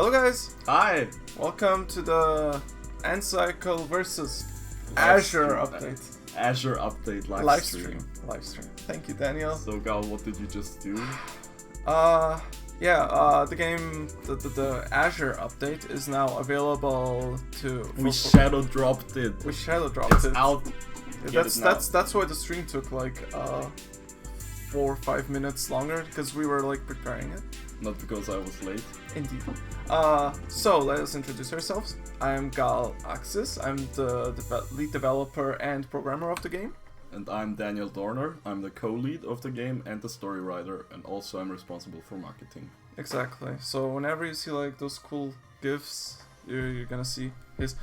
Hello guys, Hi! welcome to the N-Cycle versus Azure update. Azure update Live stream. Thank you, Daniel. So Gal, what did you just do? The game, the Azure update is now available to... We shadow dropped it. We shadow dropped It's it. out. That's why the stream took like 4 or 5 minutes longer, because we were like preparing it. Not because I was late. Indeed. So let us introduce ourselves. I am Gal Axis. I'm the lead developer and programmer of the game. And I'm Daniel Dorner. I'm the co-lead of the game and the story writer, and also I'm responsible for marketing. Exactly. So whenever you see like those cool GIFs, you're gonna see his...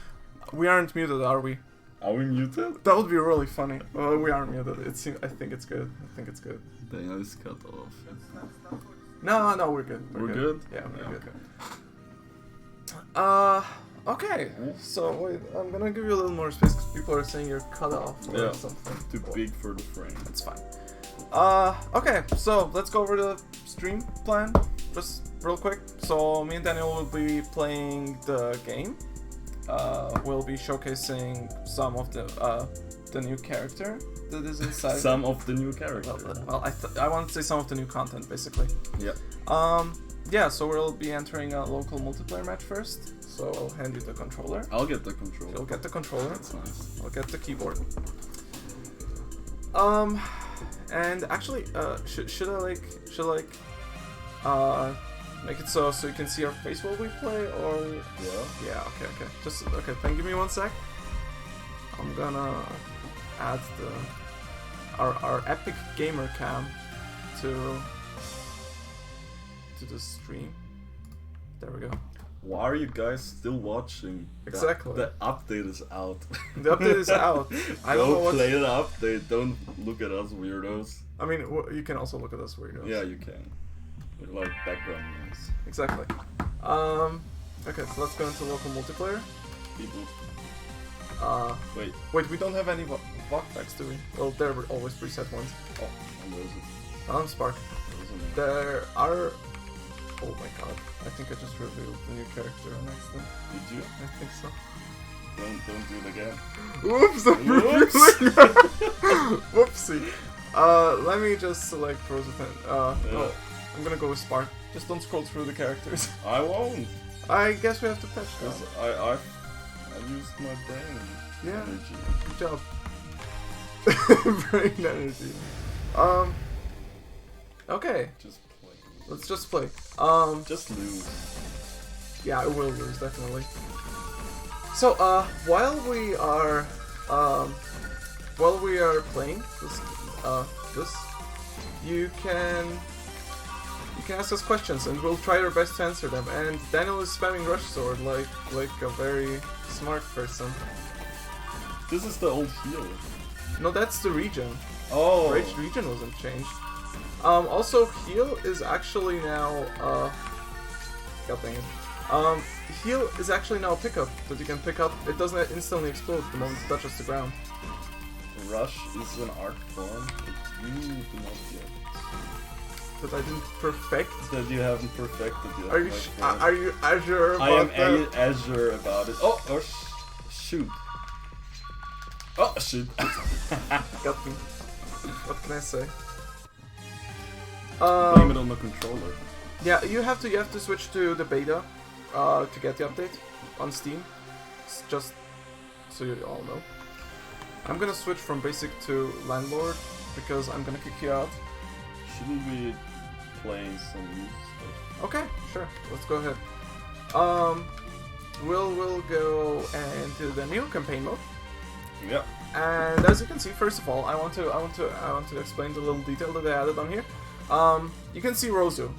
We aren't muted, are we? Are we muted? That would be really funny. We aren't muted. I think it's good. Daniel is cut off. No, we're good. We're good? Yeah, we're good. Okay. Okay. So wait, I'm gonna give you a little more space because people are saying you're cut off or something. Too big for the frame. That's fine. Okay, so let's go over the stream plan just real quick. So me and Daniel will be playing the game. We'll be showcasing some of the new character that is inside. Some of the new characters. Well, I want to say some of the new content, basically. Yeah. Yeah, so we'll be entering a local multiplayer match first. So I'll hand you the controller. I'll get the controller. You'll get the controller. That's nice. I'll get the keyboard. And actually, should I make it so you can see our face while we play, or yeah, okay. Just okay. Then give me 1 sec. I'm gonna add our epic gamer cam to the stream. There we go. Why are you guys still watching? Exactly. The update is out. The update is out. I don't know what. Play the update. Don't look at us weirdos. I mean, you can also look at us weirdos. Yeah, you can. We're like background noise. Exactly. Okay, so let's go into local multiplayer. People. Wait, we don't have any VOC packs, do we? Well, there were always preset ones. Oh, and there's it. Spark. There are... Oh my god, I think I just revealed the new character on accident. Did you? I think so. Don't do it again. Whoops, I'm revealing. Whoopsie. Let me just select Rosetan. No, I'm gonna go with Spark. Just don't scroll through the characters. I won't. I guess we have to patch this. I used my brain energy. Good job. Brain energy. Okay. Just play. Let's just play. Just lose. Yeah, I will lose, definitely. So, while we are playing this, you can ask us questions and we'll try our best to answer them. And Daniel is spamming Rush Sword like a very smart person. This is the old heal. No, that's the region. Oh. Region wasn't changed. Also, heal is actually now, god dang it. Heal is actually now a pickup that you can pick up. It doesn't instantly explode the moment it touches the ground. Rush is an art form that you do not yet. That I didn't perfect? That you haven't perfected yet. Are you Azure about I am Azure about it. Oh, shoot. Oh, shoot. Got me. What can I say? Blame it on the controller. Yeah, you have to switch to the beta to get the update on Steam. It's just so you all know. I'm gonna switch from basic to landlord because I'm gonna kick you out. Shouldn't we play some new stuff? Okay, sure. Let's go ahead. We'll go into the new campaign mode. Yep. And as you can see, first of all, I want to explain the little detail that I added on here. You can see Rosu.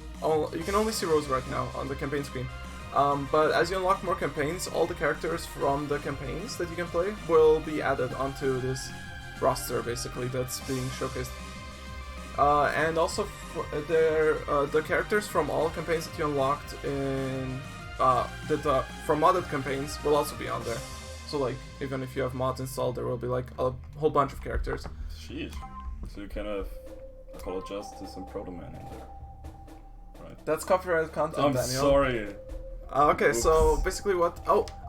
You can only see Rosu right now on the campaign screen. But as you unlock more campaigns, all the characters from the campaigns that you can play will be added onto this roster, basically, that's being showcased. And also, the characters from all campaigns that you unlocked in from modded campaigns will also be on there. So, like, even if you have mods installed, there will be like a whole bunch of characters. Sheesh. So you kind of Call of Justice and Proto Man in there. Right. That's copyrighted content, I'm Daniel. sorry. Okay, so Oops. basically what?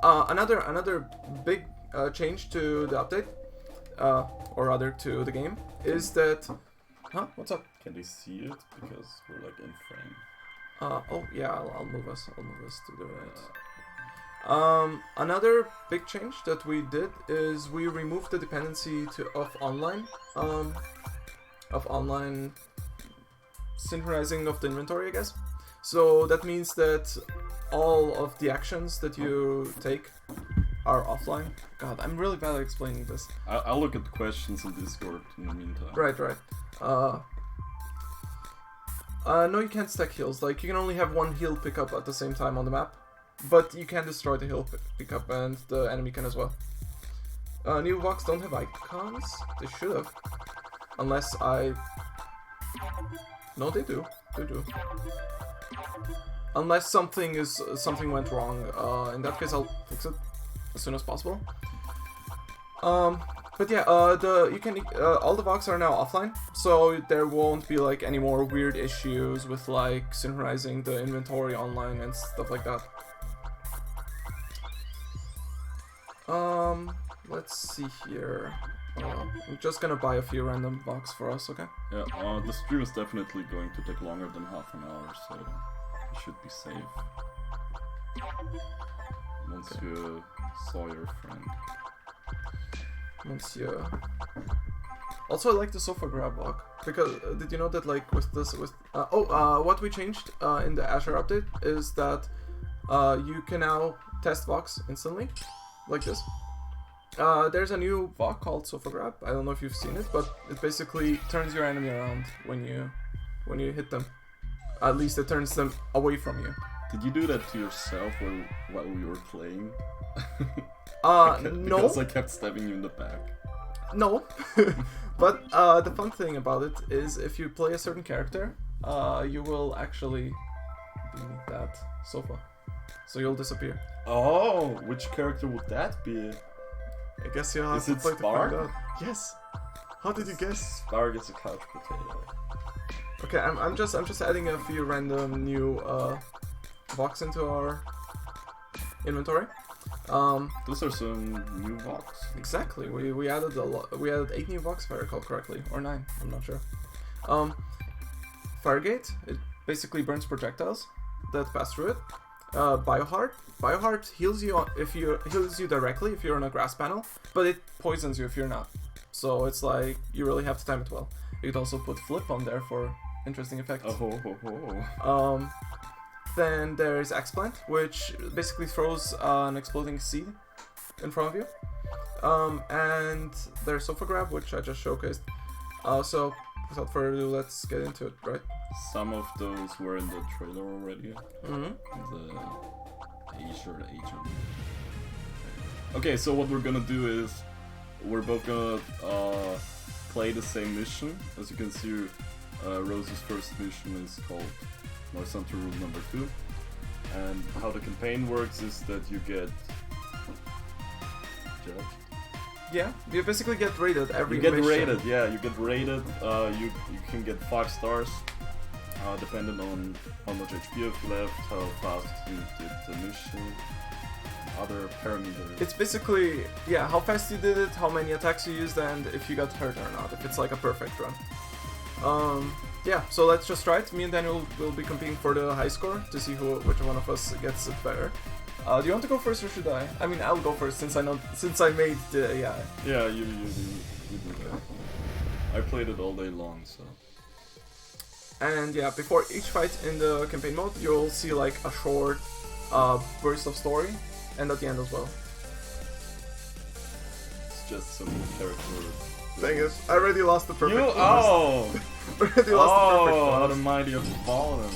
Another big change to the update, or rather to the game, is that. Huh? What's up? Can they see it? Because we're like in frame. Oh yeah, I'll move us. I'll move us to do it. Another big change that we did is we removed the dependency of online synchronizing of the inventory, I guess. So that means that all of the actions that you take are offline. God, I'm really bad at explaining this. I'll look at the questions in Discord in the meantime. Right. No, you can't stack heals. Like, you can only have one heal pickup at the same time on the map. But you can destroy the heal pickup, and the enemy can as well. New blocks don't have icons. They should have. Unless I... No, they do. They do. Unless something went wrong. In that case, I'll fix it as soon as possible. But yeah, all the Vox are now offline, so there won't be like any more weird issues with like synchronizing the inventory online and stuff like that. Let's see here. I'm just gonna buy a few random Vox for us, okay? Yeah, the stream is definitely going to take longer than half an hour, so you should be safe. Monsieur Sawyer friend. Monsieur. Also, I like the sofa grab block because did you know that like what we changed in the Azure update is that you can now test Vox instantly, like this. There's a new Vox called sofa grab. I don't know if you've seen it, but it basically turns your enemy around when you hit them. At least it turns them away from you. Did you do that to yourself while we were playing? No. Because I kept stabbing you in the back. No. But the fun thing about it is if you play a certain character, you will actually be that sofa. So you'll disappear. Oh, which character would that be? I guess you'll have Is to it play to Spark? find out. Yes. How did you guess? Spark is a couch potato. Okay, I'm just adding a few random new Vox into our inventory. Those are some new Vox. Exactly. We added a lot. We added 8 new Vox if I recall correctly, or 9. I'm not sure. Firegate. It basically burns projectiles that pass through it. Bioheart heals you heals you directly if you're on a grass panel, but it poisons you if you're not. So it's like you really have to time it well. You could also put Flip on there for interesting effects. Then there's X-Plant, which basically throws an exploding seed in front of you. And there's Sofa Grab, which I just showcased. So without further ado, let's get into it, right? Some of those were in the trailer already. Mm-hmm. The Azure agent. Okay, so what we're gonna do is we're both gonna play the same mission. As you can see, Rose's first mission is called North Central Rule number 2. And how the campaign works is that you get judged. Yeah, you basically get rated every You get mission. rated, yeah, you get rated. You can get 5 stars, depending on how much HP you've left, how fast you did the mission, other parameters. It's basically, yeah, how fast you did it, how many attacks you used, and if you got hurt or not, if it's like a perfect run. Yeah, so let's just try it. Me and Daniel will be competing for the high score to see which one of us gets it better. Do you want to go first or should I? I mean, I'll go first since I made the, yeah. Yeah, you do that. I played it all day long, so. And yeah, before each fight in the campaign mode, you'll see like a short burst of story, and at the end as well. It's just some character. Dang it, I already lost the perfect one. Oh! Already lost the perfect one. How the mighty have fallen.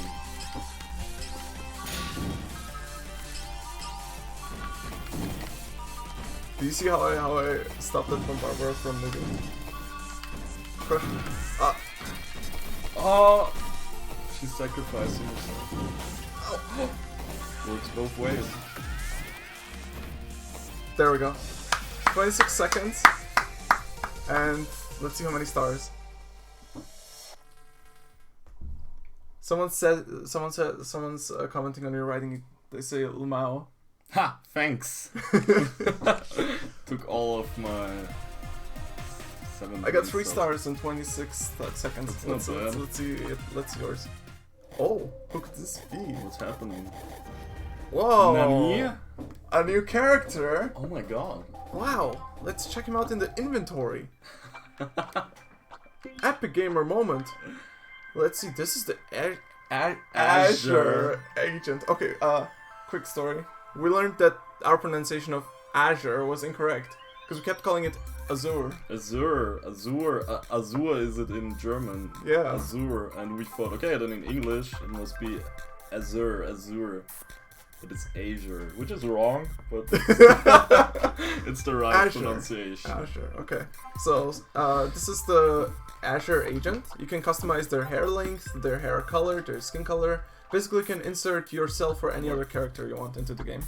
Do you see how I stopped it from Barbara from moving? Crush. Oh! She's sacrificing herself. Oh. Works both ways. There we go. 26 seconds. And let's see how many stars. Someone's commenting on your writing They say Lumao. Ha! Thanks! Took all of my 7 I got 3 so- stars in 26 seconds. That's not bad. Let's see it. Let's see yours. Oh, who could this be? What's happening? Whoa! Nani? A new character? Oh my god. Wow! Let's check him out in the inventory. Epic gamer moment. Let's see. This is the Azure agent. Okay. Quick story. We learned that our pronunciation of Azure was incorrect because we kept calling it Azure. Azure is it in German? Yeah. Azure, and we thought, okay, then in English it must be Azure, but it's Azure, which is wrong, but it's the right Azure. pronunciation. Azure. Okay. So this is the Azure agent. You can customize their hair length, their hair color, their skin color. Basically, you can insert yourself or any other character you want into the game.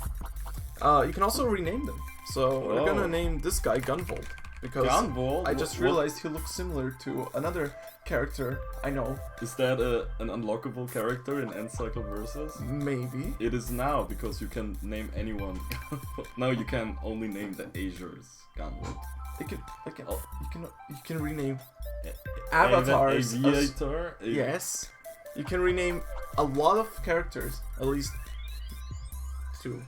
You can also rename them. So we're gonna name this guy Gunvolt because Gunvolt? I just realized he looks similar to another character I know. Is that an unlockable character in Encycloversus? Maybe. It is now, because you can name anyone. Now you can only name the Azure's Gunvolt. You can rename avatars. Aviator? Yes. You can rename a lot of characters, at least 2.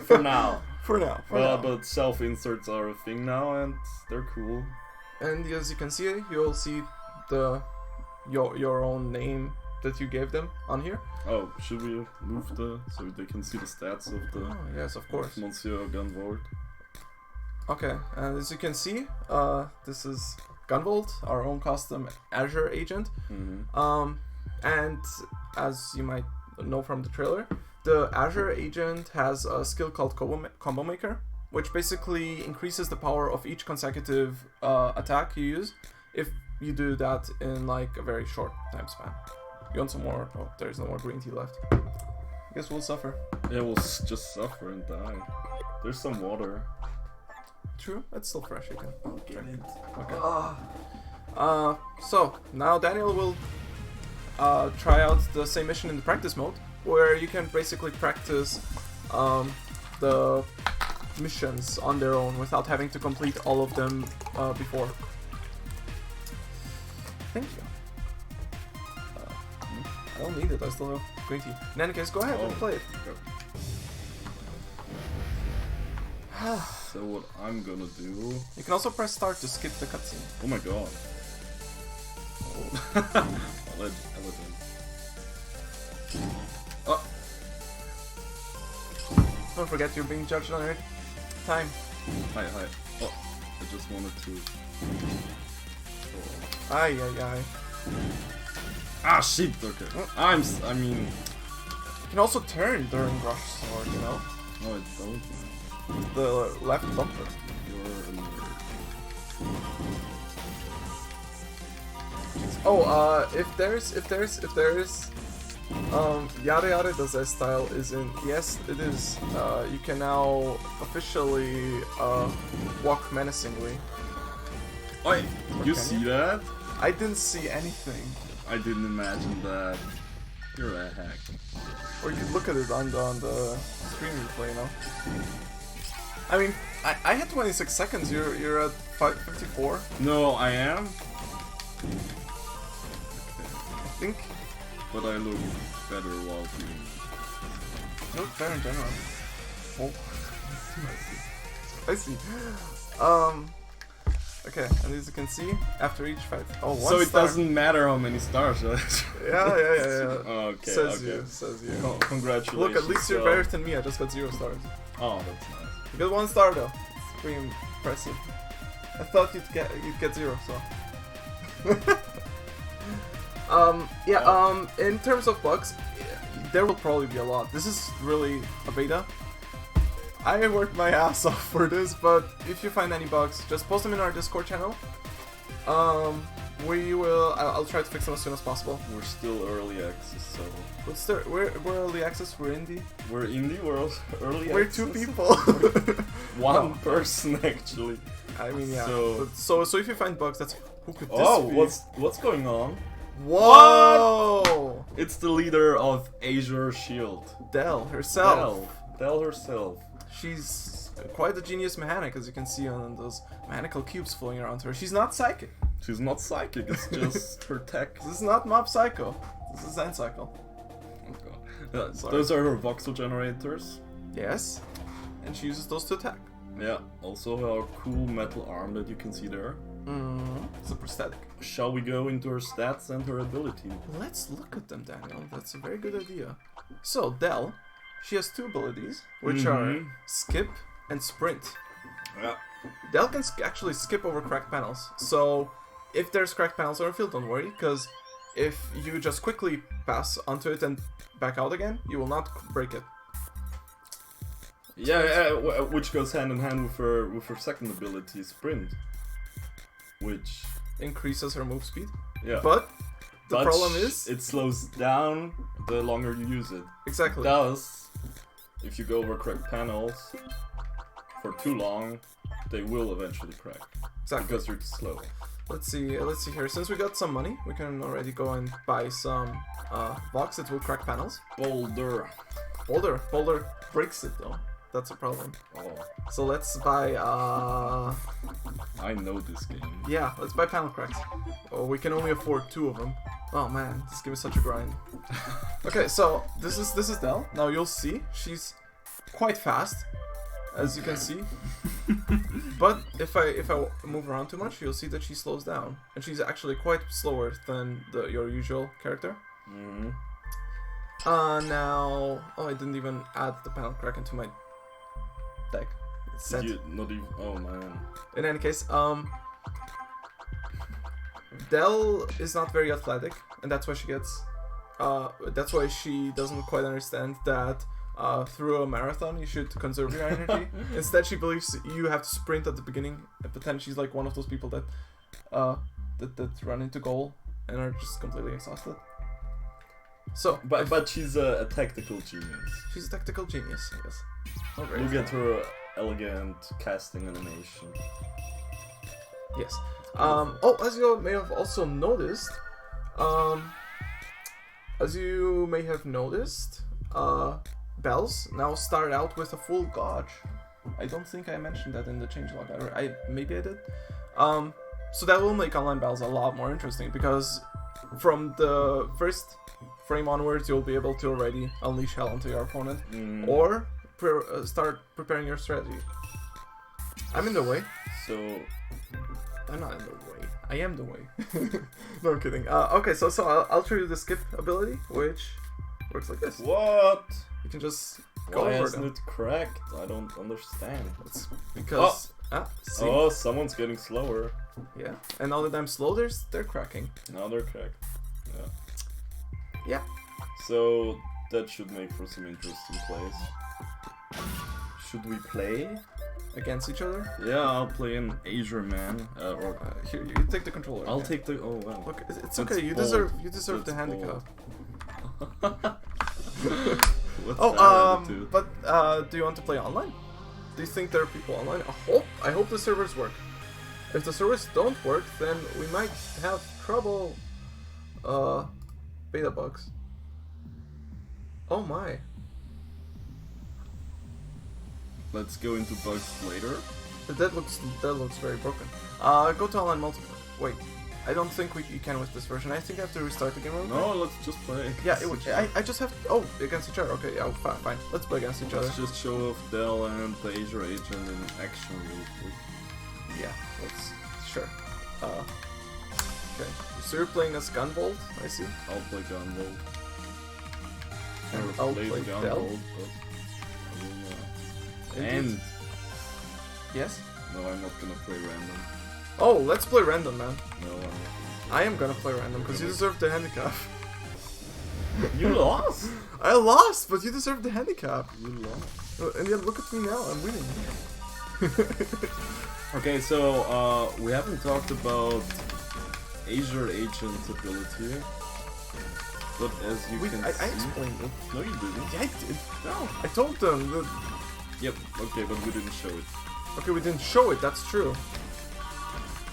For now. For now. But self-inserts are a thing now, and they're cool. And as you can see, you'll see your own name that you gave them on here. Oh, should we move so they can see the stats of the Oh, yes, of course. Monsieur Gunvolt? Okay, and as you can see, this is Gunvolt, our own custom Azure agent. Mm-hmm. And as you might know from the trailer, the Azure agent has a skill called Combo Maker, which basically increases the power of each consecutive attack you use if you do that in like a very short time span. You want some more? Oh, there's no more green tea left. I guess we'll suffer. Yeah, we'll just suffer and die. There's some water. True, it's still fresh. You can Get it. Okay. So now Daniel will try out the same mission in the practice mode, where you can basically practice the missions on their own without having to complete all of them before. Thank you. I don't need it, I still have green tea. In any case, go ahead and play it. So what I'm gonna do... You can also press start to skip the cutscene. Oh my god. Oh. Oh. Don't forget you're being judged on your time. Hi. Oh, I just wanted to... Ay, ay, ay. Ah, shit, okay. I mean... You can also turn during Rush Sword, you know? No, I don't. The left bumper. You're a nerd. Oh, if there's yada yada does that style is in, yes it is, you can now officially walk menacingly. Oi, you see that? I didn't see anything. I didn't imagine that. You're a hack. Or you could look at it on the screen replay, you know? I mean, I had 26 seconds, you're at 54. No, I am. I think. But I look better while doing it. You look better in general. Oh. I see. Okay, and as you can see, after each fight, one so it star. doesn't matter how many stars. Yeah. Okay. Says okay. you. Congratulations. Look, at least you're better than me. I just got 0 stars. Oh, that's nice. You got 1 star though. It's pretty impressive. I thought you'd get 0. So. In terms of bugs, there will probably be a lot. This is really a beta. I worked my ass off for this, but if you find any bugs, just post them in our Discord channel. I'll try to fix them as soon as possible. We're still early access, so... We're early access, we're indie. We're indie, we're early We're access. 2 people. One person, actually. I mean, yeah. So So if you find bugs, that's... Who could this be? What's going on? Whoa! It's the leader of Azure Shield. Dell herself. Dell herself. She's quite a genius mechanic, as you can see on those mechanical cubes floating around her. She's not psychic. She's not psychic, it's just her tech. This is not Mob Psycho. This is Zen Cycle. Oh god. Those are her voxel generators. Yes. And she uses those to attack. Yeah, also her cool metal arm that you can see there. It's a prosthetic. Shall we go into her stats and her ability? Let's look at them, Daniel. That's a very good idea. So, Dell, she has two abilities, which are Skip and Sprint. Yeah. Dell can actually skip over cracked panels. So, if there's cracked panels on your field, don't worry, because if you just quickly pass onto it and back out again, you will not break it. Yeah, which goes hand in hand with her second ability, Sprint. Which increases her move speed. Yeah. But the problem is it slows down the longer you use it. Exactly. Thus, if you go over cracked panels for too long, they will eventually crack. Exactly. Because you're too slow. Let's see here. Since we got some money, we can already go and buy some Vox that will crack panels. Boulder breaks it though. That's a problem. Oh. So let's buy I know this game. Yeah, let's buy panel cracks. Oh, we can only afford 2 of them. Oh man, this game is such a grind. Okay, so this is Dell. Now you'll see she's quite fast, as you can see. But if I move around too much, you'll see that she slows down, and she's actually quite slower than your usual character. Now, oh, I didn't even add the panel crack into my deck. Not even. Oh man. In any case, Dell is not very athletic, and that's why she gets. That's why she doesn't quite understand that through a marathon you should conserve your energy. Instead, she believes you have to sprint at the beginning, and pretend she's like one of those people that that run into goal and are just completely exhausted. So, but she's a tactical genius. She's a tactical genius, I guess. Look at her elegant casting animation. Yes. Oh, as you may have also noticed, Bells now start out with a full gauge. I don't think I mentioned that in the changelog. Maybe I did. So that will make online battles a lot more interesting, because from the first frame onwards, you'll be able to already unleash hell onto your opponent, or start preparing your strategy. I'm in the way. So I'm not in the way. I am the way. No, I'm kidding. Okay, so I'll show you the skip ability, which works like this. What? You can just go Why over isn't them. it cracked? I don't understand. It's because see? Oh, someone's getting slower. Yeah, and now that I'm slow, they're cracking. Now they're cracked. Yeah. Yeah. So that should make for some interesting plays. Should we play Against each other? Yeah, I'll play an Azure man. Here, you take the controller. I'll take the. Oh wow. Look, it's That's okay. You bold. deserve That's the handicap. What's Oh, that attitude? but do you want to play online? Do you think there are people online? I hope the servers work. If the servers don't work, then we might have trouble. Beta bugs. Oh my. Let's go into bugs later. That looks very broken. Go to online multiplayer. Wait, I don't think you can with this version. I think I have to restart the game real quick. No, let's just play. Yeah, I just have to, against each other. Okay, yeah, fine. Let's play against each other. Let's just show off Dell and the Azure agent in action real quick. Yeah, sure. Okay, so you're playing as Gunvolt, I see. I'll play Gunvolt. And Never I'll played play Gunvolt, Dell. but I will Indeed. And Yes? no, I'm not gonna play random. Oh, let's play random, man. No, I'm not. I am gonna play random because you deserve the handicap. You lost. I lost, but you deserve the handicap. You lost. And yet look at me now, I'm winning. Okay, so we haven't talked about Azure agent ability, but as you can I see, explained it. no, you didn't. Yeah, I did. No, I told them that. Yep. Okay, but we didn't show it. Okay, we didn't show it. That's true.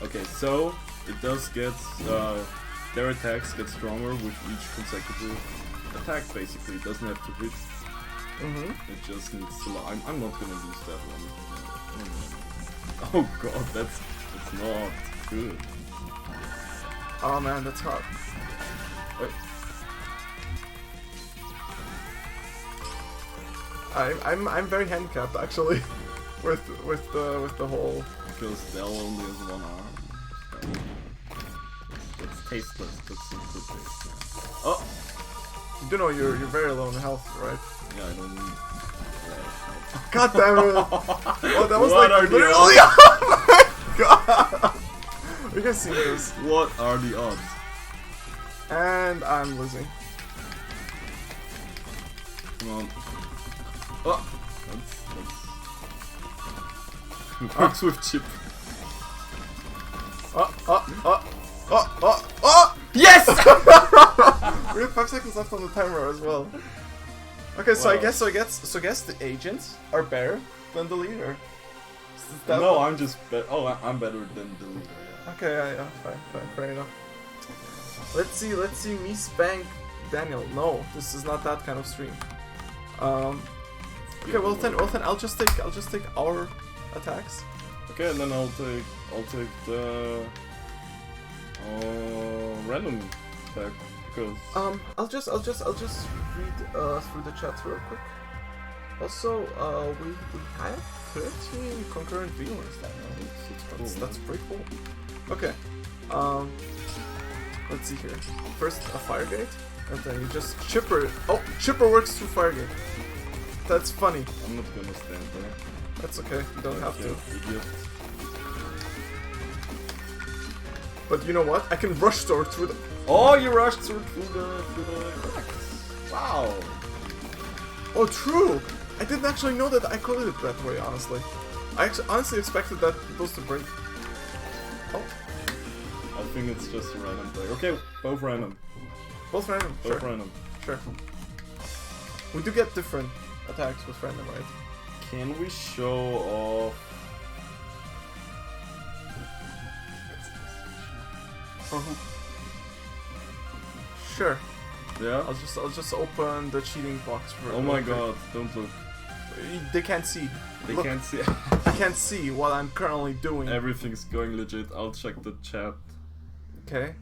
Okay, so it does get their attacks get stronger with each consecutive attack. Basically, it doesn't have to hit. It just needs to. I'm not gonna use that one. Oh god, that's not good. Oh man, that's hard. Wait. I'm very handicapped actually with the whole. Because Dell only has one arm. That's tasteless. That's some good taste. Yeah. Oh, You do know you're very low in health, right? yeah, I don't need. God damn it! Oh, that was What like are the literally. odds? Oh my god! You can see this, What are the odds? and I'm losing. Come on. Oh, that's works with chip. Oh! Yes! We have 5 seconds left on the timer as well. Okay, so Wow. I guess the agents are better than the leader. Is that No, what- I'm just I'm better than the leader. Yeah. Okay, yeah, fine, fair enough. Let's see me spank Daniel. No, this is not that kind of stream. Okay, well then I'll just take our attacks. Okay, and then I'll take the random attack because I'll just read through the chat real quick. Also, we have 13 concurrent viewers. That's pretty cool. Okay, let's see here. First a fire gate, and then you just chipper. Oh, chipper works through fire gate. That's funny. I'm not gonna stand there. That's okay. You don't have to. Idiot. But you know what? I can rush sword through the. Oh, you rushed through the cracks. Wow. Oh, true. I didn't actually know that I coded it that way. Honestly, I honestly expected that those to break. Oh, I think it's just a random play. Okay, both random. both random. Both Sure. random. Sure. We do get different attacks with random, right? Can we show off? Sure. Yeah. I'll just open the cheating box for. Oh my god! Don't look. They can't see. They Look, can't see. I can't see what I'm currently doing. Everything's going legit. I'll check the chat. Okay.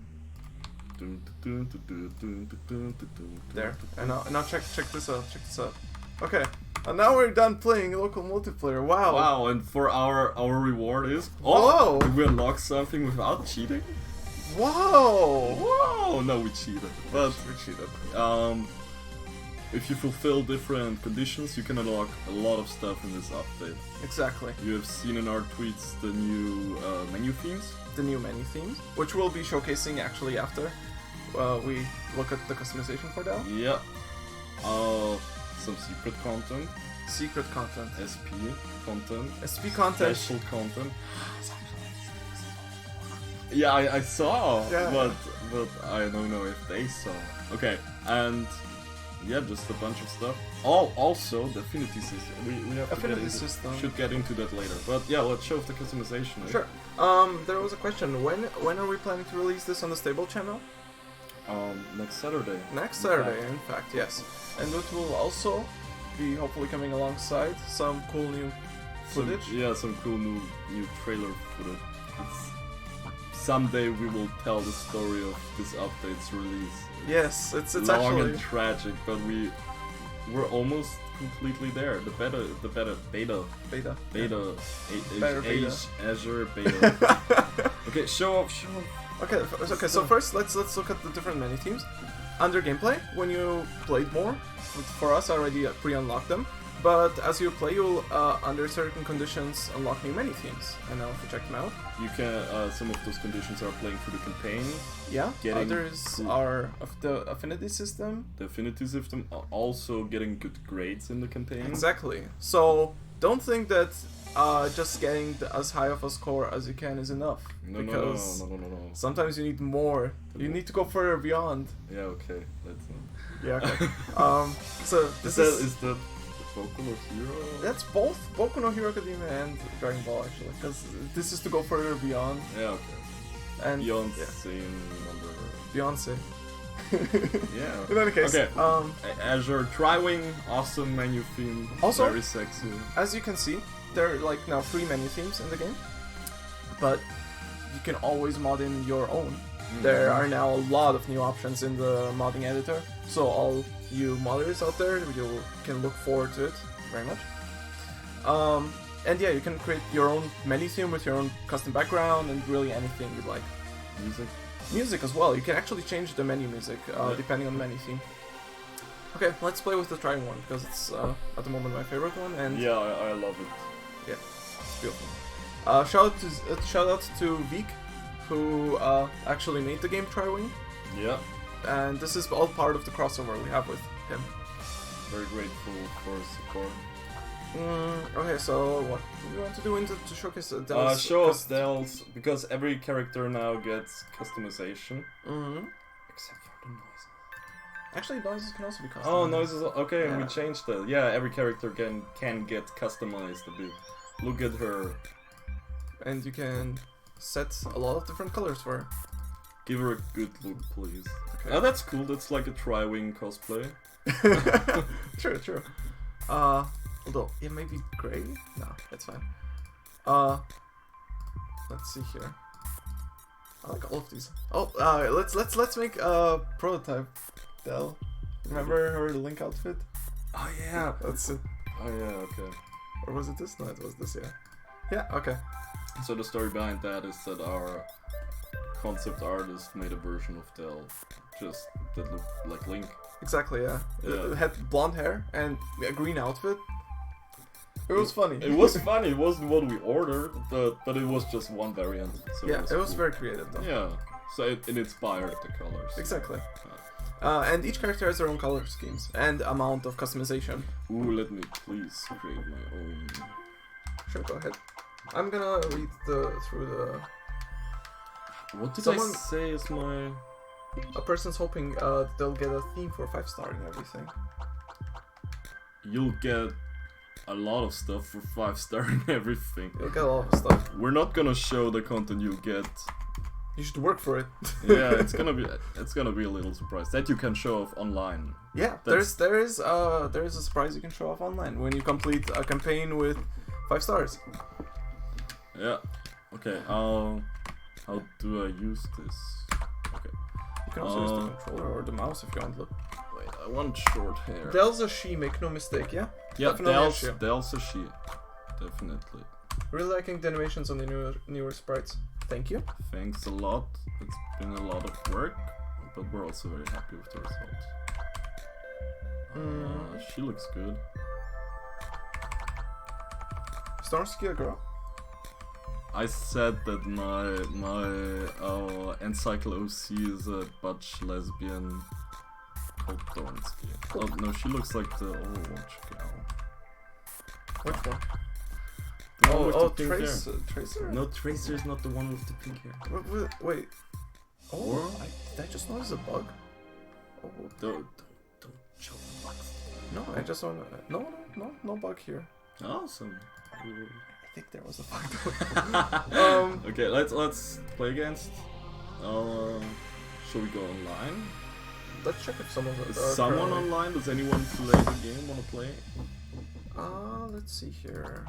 There. And now check this out. Check this out. Okay. And now we're done playing local multiplayer. Wow. Wow! And for our reward is Whoa. Did we unlock something without cheating? Whoa. Whoa! No, we cheated. But We cheated. if you fulfill different conditions, you can unlock a lot of stuff in this update. Exactly. You have seen in our tweets the new menu themes. The new menu themes, which we'll be showcasing actually after we look at the customization for that. Yeah. Some secret content, Secret content. SP content, SP content. special content. Yeah, I saw, Yeah. but I don't know if they saw. Okay, and yeah, just a bunch of stuff. Also the affinity system. We have to Affinity get into, system. should get into that later. But yeah, let's show off the customization. Right? Sure. There was a question. When are we planning to release this on the stable channel? Next Saturday. Next Saturday, in fact, yes. And it will also be hopefully coming alongside some cool new footage. Some cool new trailer footage. Someday we will tell the story of this update's release. Yes, it's Long actually and tragic, but we're almost completely there. The beta, beta. Beta, Better beta. Azure beta. Okay, show off. Okay, so first let's look at the different menu teams. Under gameplay, when you played more, for us I already pre-unlocked them, but as you play you'll, under certain conditions, unlock new menu teams. And now if you check them out, You can. Some of those conditions are playing through the campaign. yeah, Getting others cool. are of the affinity system. The affinity system also getting good grades in the campaign. Exactly. So don't think that just getting as high of a score as you can is enough. No. Sometimes you need more. You need to go further beyond. Yeah, okay. Let's not. Yeah. Okay. So this Is that Boku no Hero? that's both Boku no Hero Academia and Dragon Ball actually, because this is to go further beyond. Yeah, okay. And Beyonce number. Beyonce. Yeah. In any case, Okay. Azure Tri-Wing, awesome menu theme. Also- very sexy. as you can see, there are like now 3 menu themes in the game, but you can always mod in your own. There are now a lot of new options in the modding editor, so all you modders out there, you can look forward to it very much. And yeah, you can create your own menu theme with your own custom background and really anything you'd like. Music as well. You can actually change the menu music depending on the menu theme. Okay, let's play with the trying one because it's at the moment my favorite one, and Yeah, I love it. yeah, it's beautiful. Shout out to Vic, who actually made the game Tri-Wing, Yeah. and this is all part of the crossover we have with him. Very grateful for his support. Okay, so what do you want to do to showcase Dell's Show us Dell's, because every character now gets customization. Except for the noises. Actually, noises can also be customized. Oh, noises. Okay, Yeah. we changed that. Yeah, every character can get customized a bit. Look at her. And you can set a lot of different colors for her. Give her a good look, please. Okay. Oh, that's cool. That's like a Tri-Wing cosplay. True. Although it may be gray. No, it's fine. Let's see here. I like all of these. Oh, let's make a prototype. Dell, remember her Link outfit? Oh yeah. That's it. Oh yeah. Okay. Or was it this? No, it was this. Yeah. Yeah. Okay. So the story behind that is that our concept artist made a version of Dell, just that looked like Link. Exactly. Yeah. Yeah. It had blonde hair and a green outfit. It was funny. It was funny. It wasn't what we ordered, but it was just one variant. So Yeah, it was cool. very creative though. Yeah. So it inspired the colors. Exactly. And each character has their own color schemes and amount of customization. Ooh, let me please create my own. Sure, go ahead. I'm gonna read through the. What did Someone- I say is my? A person's hoping they'll get a theme for 5-star and everything. You'll get a lot of stuff for 5-star and everything. You'll get a lot of stuff. We're not gonna show the content you'll get. You should work for it. Yeah, it's gonna be a little surprise that you can show off online. Yeah, there is a surprise you can show off online when you complete a campaign with 5 stars. Yeah. Okay. How do I use this? Okay. You can also use the controller or the mouse if you want. Look. Wait, I want short hair. Dell's a she, make no mistake. Yeah. Yeah, Definitely a she. Dell's a she. Definitely. Really liking the animations on the newer sprites. Thank you. Thanks a lot. It's been a lot of work, but we're also very happy with the results. She looks good. Stormsky a girl? I said that my Encyclo OC is a butch lesbian called Thornsky. Oh no, she looks like the Overwatch gal. Which one? The one with the pink Tracer? hair. No, Tracer is not the one with the pink hair. Wait. Oh, Or- did I just notice a bug? Oh, Don't show the bugs. no, I just want no bug here. Awesome. I think there was a bug though. Okay, let's play against. Shall we go online? Let's check if someone's Is someone online? Does anyone play the game? Wanna play? Let's see here.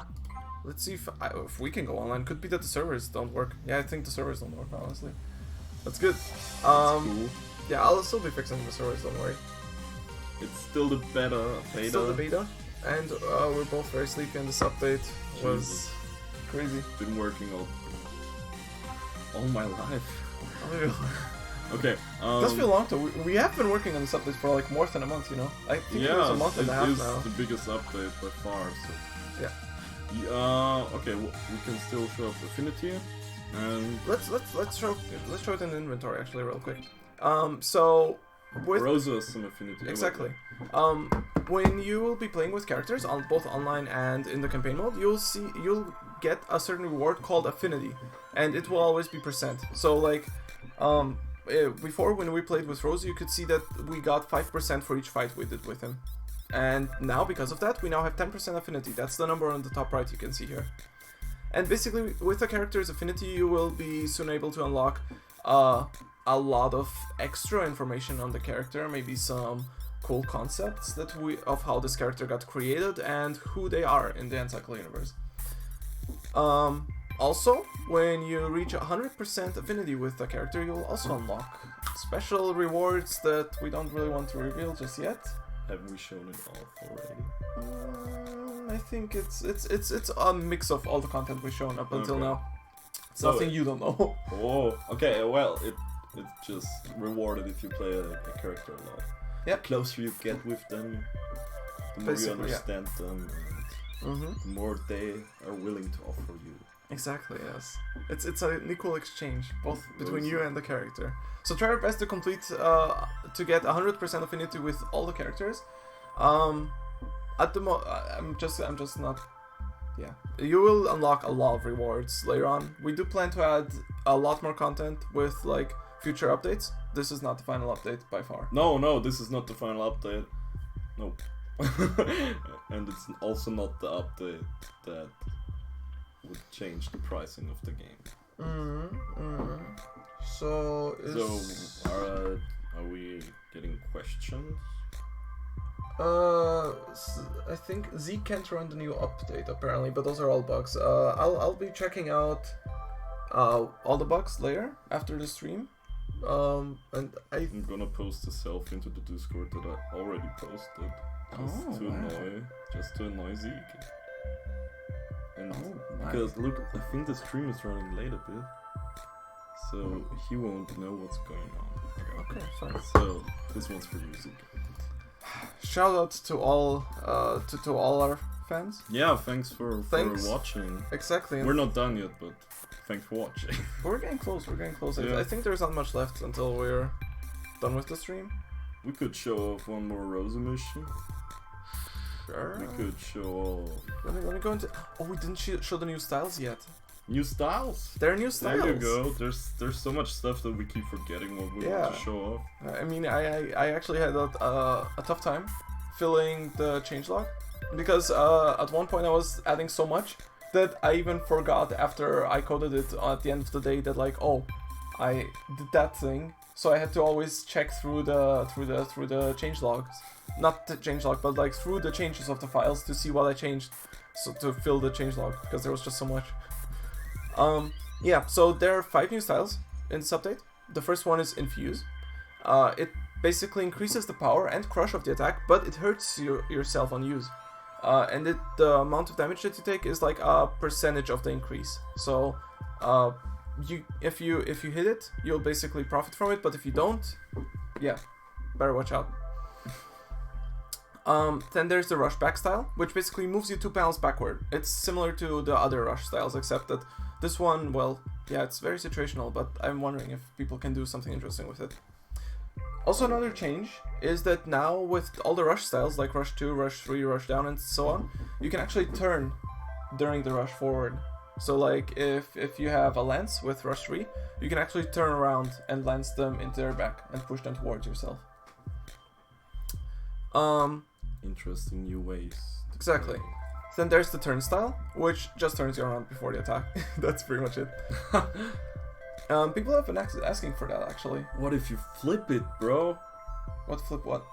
Let's see if we can go online. Could be that the servers don't work. Yeah, I think the servers don't work, honestly. That's good. That's cool. Yeah, I'll still be fixing the servers, don't worry. It's still the beta. It's still the beta. And we're both very sleepy, and this update was Jesus. crazy. Been working all my life. It Okay. does feel long though. We have been working on this update for like more than a month, you know? I think it was a month and a half it is now. the biggest update by far. So. Yeah. Okay. Well, we can still show up Affinity, and Let's show it in the inventory actually real quick. So with Rosa has some Affinity. exactly. When you will be playing with characters on both online and in the campaign mode, you'll get a certain reward called affinity, and it will always be %. So like, before when we played with Rose, you could see that we got 5% for each fight we did with him, and now because of that, we now have 10% affinity. That's the number on the top right you can see here. And basically, with the character's affinity, you will be soon able to unlock a lot of extra information on the character, maybe some cool concepts of how this character got created and who they are in the Encyclo universe. Also, when you reach 100% affinity with the character, you'll also unlock special rewards that we don't really want to reveal just yet. Have we shown it off already? I think it's a mix of all the content we've shown up until now. It's So nothing you don't know. Oh, okay. Well, it's just rewarded if you play a character a lot. Yeah. The closer you get with them, the more you Basically, yeah. understand them, and the more they are willing to offer you. Exactly, yes. It's an equal exchange, both between you and the character. So try your best to complete, to get 100% affinity with all the characters. At the I'm just not, yeah. You will unlock a lot of rewards later on. We do plan to add a lot more content with, like, future updates. This is not the final update by far. No, this is not the final update. Nope. And it's also not the update that would change the pricing of the game. So are we getting questions? I think Z can't run the new update apparently, but those are all bugs. I'll be checking out all the bugs later after the stream. And I'm gonna post a selfie into the Discord that I already posted. Just to annoy Zeke. And because look, I think the stream is running late a bit, so he won't know what's going on. Okay, fine. So this one's for you, Zeke. Shout out to all to all our fans. Yeah, thanks for watching. Exactly. We're not done yet, but thanks for watching. We're getting close. Yeah. I think there's not much left until we're done with the stream. We could show off one more Rosa mission. Sure. We could show off. Let me go into. Oh, we didn't show the new styles yet. New styles? There are new styles. There you go. There's so much stuff that we keep forgetting what we want to show off. I mean, I actually had a tough time filling the changelog because at one point I was adding so much that I even forgot after I coded it at the end of the day that, like, oh, I did that thing. So I had to always check through the changelogs, not the changelog, but like through the changes of the files to see what I changed, so to fill the changelog because there was just so much. Yeah, so there are 5 new styles in this update. The first one is Infuse. It basically increases the power and crush of the attack, but it hurts yourself on use. And the amount of damage that you take is like a percentage of the increase. So if you hit it, you'll basically profit from it, but if you don't, yeah, better watch out. Then there's the Rush Back style, which basically moves you 2 panels backward. It's similar to the other Rush styles, except that this one, well, yeah, it's very situational, but I'm wondering if people can do something interesting with it. Also, another change is that now with all the Rush styles, like Rush 2, Rush 3, Rush Down, and so on, you can actually turn during the Rush forward. So, like, if you have a lance with Rush 3, you can actually turn around and lance them into their back and push them towards yourself. Interesting new ways. Exactly. Then there's the turnstile, which just turns you around before the attack. That's pretty much it. People have been asking for that, actually. What if you flip it, bro? What flip what?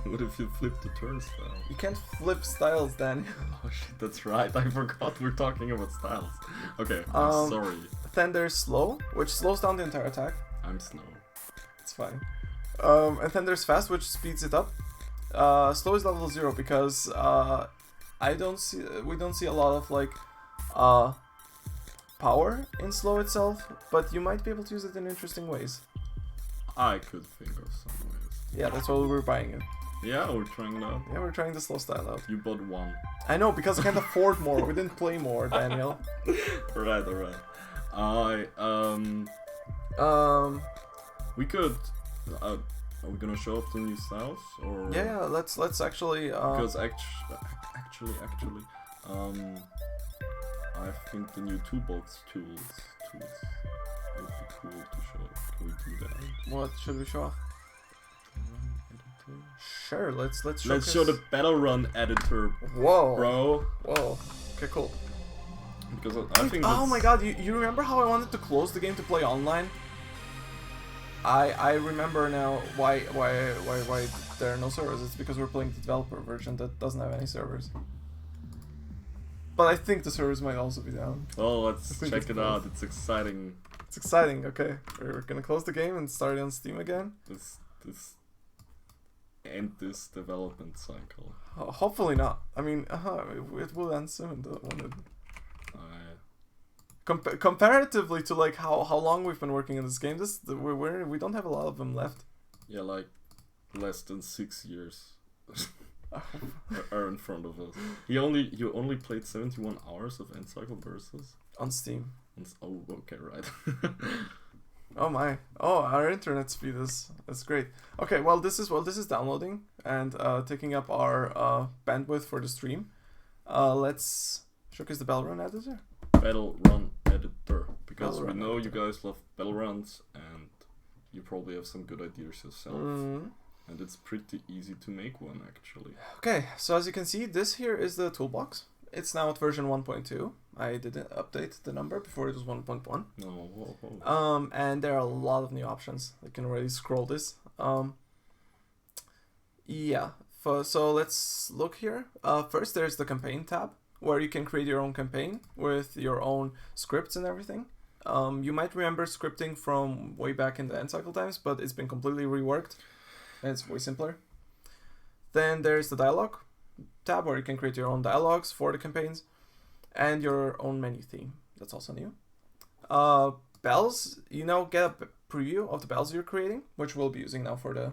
What if you flip the turnstile? You can't flip styles, Daniel. Oh shit, that's right. I forgot we're talking about styles. Okay, I'm sorry. Then there's slow, which slows down the entire attack. I'm slow. It's fine. And then there's fast, which speeds it up. Slow is level 0 because we don't see a lot of like power in slow itself, but you might be able to use it in interesting ways. I could think of some ways. Yeah, that's why we're buying it. Yeah, we're trying it out. Yeah, we're trying the slow style out. You bought one. I know, because I can't afford more. We didn't play more, Daniel. Alright. We could. Are we gonna show off the new styles or? Yeah. Let's actually. Because actually, I think the new toolbox tools would be cool to show off. Can we do that? What should we show off? Sure, let's show the battle run editor. Whoa, bro. Whoa. Okay, cool. Because I think. Oh my god! You remember how I wanted to close the game to play online? I remember now why there are no servers. It's because we're playing the developer version that doesn't have any servers. But I think the servers might also be down. Oh, let's check it out. It's exciting. It's exciting. Okay, we're gonna close the game and start it on Steam again. This end this development cycle. Hopefully not. I mean, it will end soon. Comparatively to like how long we've been working in this game, we don't have a lot of them left. Yeah, like less than 6 years are in front of us. You only played 71 hours of End Cycle Versus on Steam. Oh, okay, right. Oh my! Oh, our internet speed is great. Okay, well this is downloading and taking up our bandwidth for the stream. Let's showcase the Battle Run editor. Battle Run editor, because we know you guys love battle runs and you probably have some good ideas yourself. And it's pretty easy to make one actually. Okay, so as you can see, this here is the toolbox. It's now at version 1.2. I didn't update the number before it was 1.1. No. And there are a lot of new options. I can already scroll this. Yeah. So let's look here. First, there's the campaign tab, where you can create your own campaign with your own scripts and everything. You might remember scripting from way back in the End Cycle times, but it's been completely reworked. And it's way simpler. Then there's the dialogue tab, where you can create your own dialogues for the campaigns and your own menu theme. That's also new. Bells, you now get a preview of the bells you're creating, which we'll be using now for the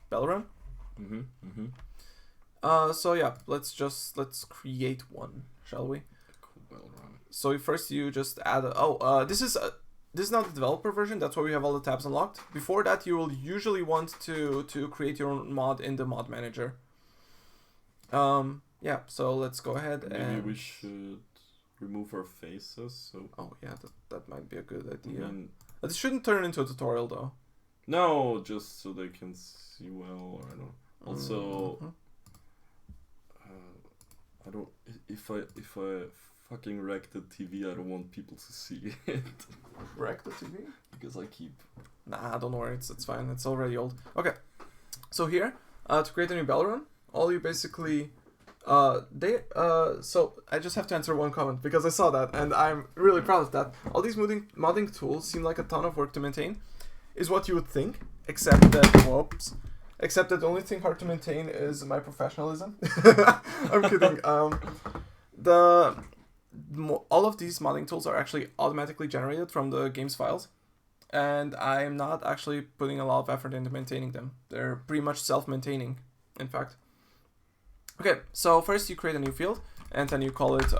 bell run. So yeah, let's create one, shall we? Cool bell run. So first you just add this is not the developer version. That's why we have all the tabs unlocked. Before that, you will usually want to create your own mod in the mod manager. Yeah, so let's go ahead. Maybe we should remove our faces. So. Oh yeah, that might be a good idea. It shouldn't turn into a tutorial though. No, just so they can see well. Or I don't. Also, I don't. If I fucking wreck the TV, I don't want people to see it. Wreck the TV? Because I keep. Nah, don't worry. It's fine. It's already old. Okay. So here, to create a new bell run, all you basically. So I just have to answer one comment because I saw that and I'm really proud of that. All these modding tools seem like a ton of work to maintain, is what you would think, except that the only thing hard to maintain is my professionalism. I'm kidding. All of these modding tools are actually automatically generated from the game's files, and I'm not actually putting a lot of effort into maintaining them. They're pretty much self-maintaining, in fact. Okay, so first you create a new field, and then you call it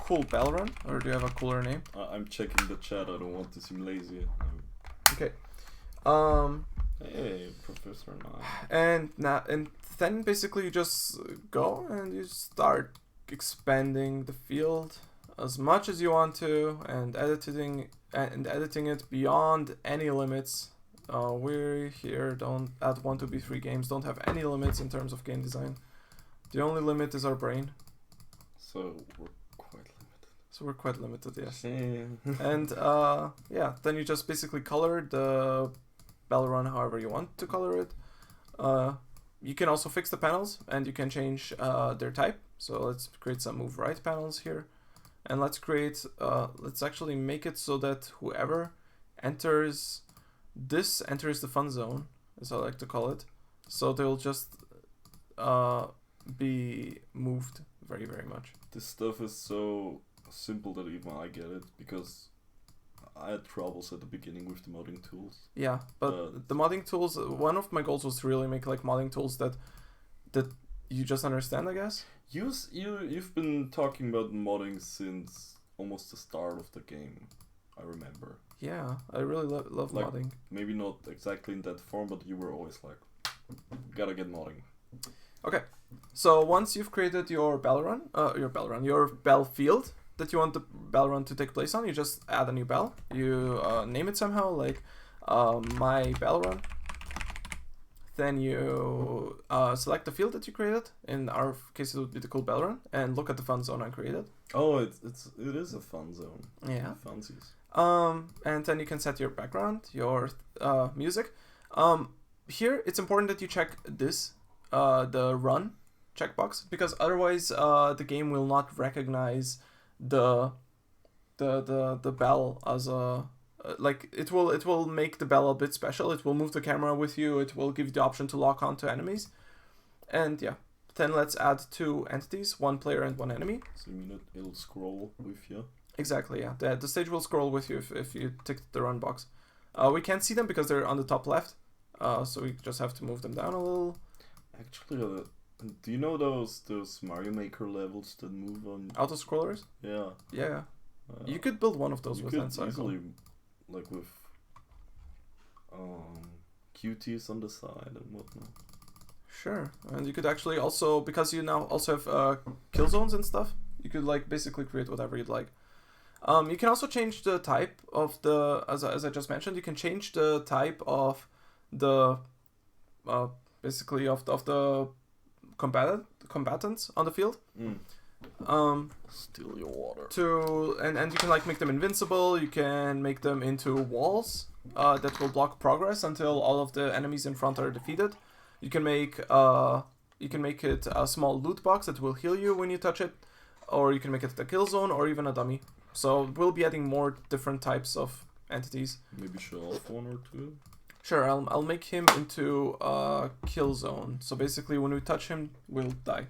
Cool Bell Run, or do you have a cooler name? I'm checking the chat. I don't want to seem lazy. Okay. Hey, Professor Nine. And then basically you just go and you start expanding the field as much as you want to, and editing it beyond any limits. We here don't at 1-2-3 games don't have any limits in terms of game design. The only limit is our brain. So we're quite limited. Yes. And yeah, then you just basically color the bell run however you want to color it. You can also fix the panels, and you can change their type. So let's create some move right panels here, and let's actually make it so that whoever enters the fun zone, as I like to call it. So they'll just be moved very, very much. This stuff is so simple that even I get it, because I had troubles at the beginning with the modding tools. Yeah, but the modding tools, one of my goals was to really make like modding tools that you just understand, I guess. You've been talking about modding since almost the start of the game, I remember. Yeah, I really love like, modding. Maybe not exactly in that form, but you were always like, gotta get modding. Okay, so once you've created your bell field that you want the bell run to take place on, you just add a new bell. You name it somehow, like my bell run then you select the field that you created. In our case, it would be the cool bell run, and look at the fun zone I created. Oh, it is a fun zone. Yeah. Funsies. And then you can set your background, your music. Here, it's important that you check this, the run checkbox, because otherwise the game will not recognize the bell as a like it will make the bell a bit special. It will move the camera with you. It will give you the option to lock onto enemies, and yeah. Then let's add 2 entities, 1 player and 1 enemy. So you mean it'll scroll with you? Exactly, yeah. The stage will scroll with you if you tick the run box. We can't see them because they're on the top left, so we just have to move them down a little. Actually, do you know those Mario Maker levels that move on? Auto scrollers? Yeah. Yeah. You could build one of those with that cycle. Easily, like with QTs on the side and whatnot. Sure, and you could actually also, because you now also have kill zones and stuff, you could like basically create whatever you'd like. You can also change the type of the, as I just mentioned, you can change the type of the, basically of the combatants on the field. Steal your water. And you can like make them invincible. You can make them into walls that will block progress until all of the enemies in front are defeated. You can make it a small loot box that will heal you when you touch it, or you can make it a kill zone or even a dummy. So we'll be adding more different types of entities. Maybe show off 1 or 2. Sure, I'll make him into a kill zone. So basically, when we touch him, we'll die.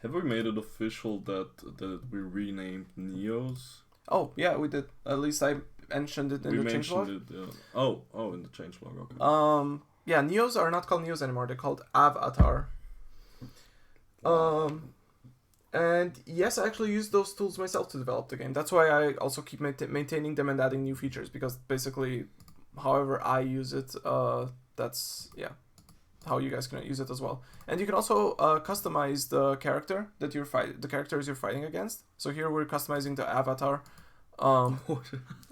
Have we made it official that we renamed Neos? Oh yeah, we did. At least I mentioned it in the changelog. We mentioned it. Yeah. Oh, in the changelog. Okay. Yeah, Neos are not called Neos anymore. They're called Avatar. And yes, I actually use those tools myself to develop the game. That's why I also keep maintaining them and adding new features, because basically, however I use it, that's how you guys can use it as well. And you can also customize the character that the characters you're fighting against. So here we're customizing the avatar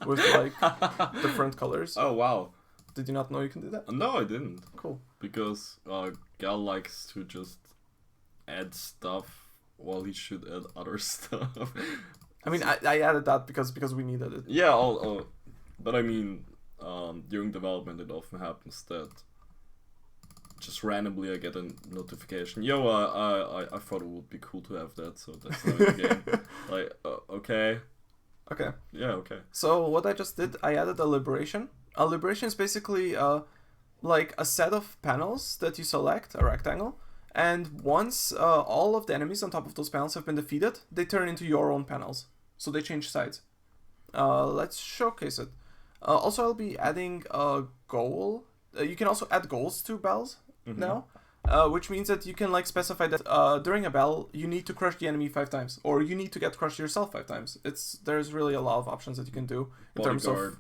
with like different colors. Oh wow. Did you not know you can do that? No, I didn't. Cool. Because Gal likes to just add stuff while he should add other stuff. I mean, I added that because we needed it. Yeah, but I mean, during development it often happens that just randomly I get a notification. Yo, I thought it would be cool to have that, so that's not in the game. Like, okay. Okay. Yeah, okay. So what I just did, I added a liberation. A liberation is basically like a set of panels that you select, a rectangle, and once all of the enemies on top of those panels have been defeated, they turn into your own panels. So they change sides. Let's showcase it. Also, I'll be adding a goal. You can also add goals to bells now, which means that you can like specify that during a bell you need to crush the enemy 5 times, or you need to get crushed yourself 5 times. There's really a lot of options that you can do in terms of.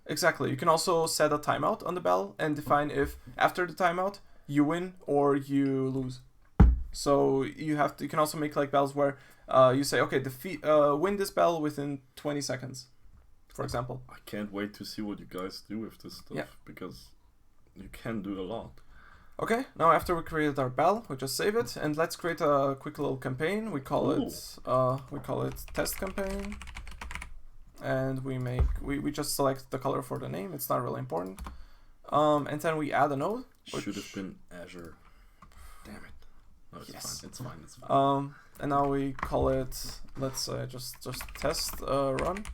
Exactly. You can also set a timeout on the bell and define if after the timeout you win or you lose. So you can also make like bells where you say, okay, win this bell within 20 seconds, for example. I can't wait to see what you guys do with this stuff, because you can do a lot. Okay, now after we created our bell, we just save it and let's create a quick little campaign. We call it test campaign. And we just select the color for the name. It's not really important. And then we add a node. Should have been Azure. Damn it. No, it's yes. fine. It's fine. It's fine. And now we call it, let's just test run.